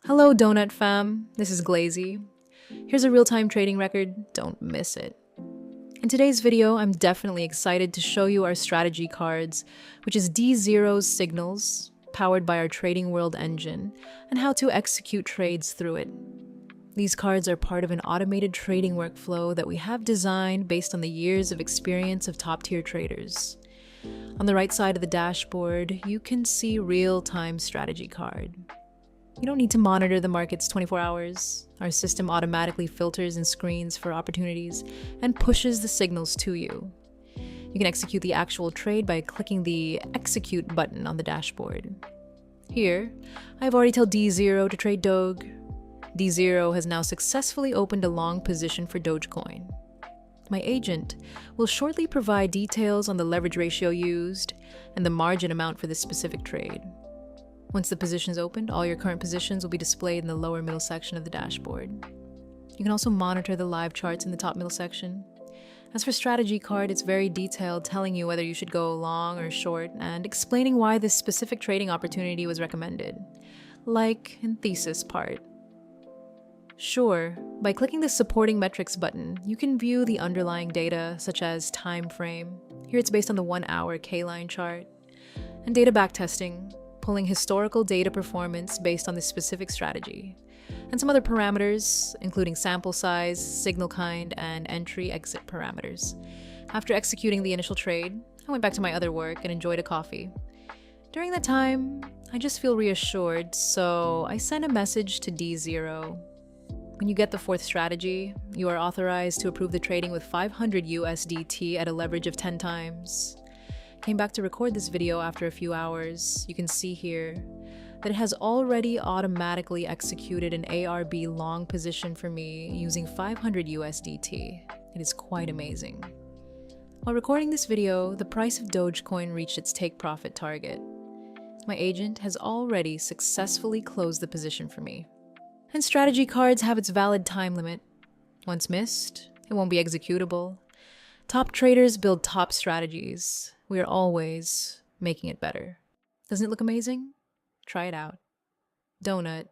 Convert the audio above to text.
Hello, Donut Fam. This is Glazy. Here's a real-time trading record. Don't miss it. In today's video, I'm definitely excited to show you our strategy cards, which is D0's signals, powered by our Trading World engine, and how to execute trades through it. These cards are part of an automated trading workflow that we have designed based on the years of experience of top-tier traders. On the right side of the dashboard, you can see real-time strategy card. You don't need to monitor the markets 24 hours. Our system automatically filters and screens for opportunities and pushes the signals to you. You can execute the actual trade by clicking the Execute button on the dashboard. Here, I've already told D0 to trade Doge. D0 has now successfully opened a long position for Dogecoin. My agent will shortly provide details on the leverage ratio used and the margin amount for this specific trade. Once the position is opened, all your current positions will be displayed in the lower middle section of the dashboard. You can also monitor the live charts in the top middle section. As for strategy card, it's very detailed, telling you whether you should go long or short and explaining why this specific trading opportunity was recommended, like in thesis part. Sure, by clicking the supporting metrics button, you can view the underlying data such as time frame. Here it's based on the 1-hour K-line chart, and data backtesting, pulling historical data performance based on this specific strategy, and some other parameters, including sample size, signal kind, and entry-exit parameters. After executing the initial trade, I went back to my other work and enjoyed a coffee. During that time, I just feel reassured, so I sent a message to D0. When you get the fourth strategy, you are authorized to approve the trading with 500 USDT at a leverage of 10 times. Came back to record this video after a few hours. You can see here that it has already automatically executed an ARB long position for me using 500 USDT. It is quite amazing. While recording this video, the price of Dogecoin reached its take profit target. My agent has already successfully closed the position for me. And strategy cards have its valid time limit. Once missed, it won't be executable. Top traders build top strategies. We are always making it better. Doesn't it look amazing? Try it out. Donut.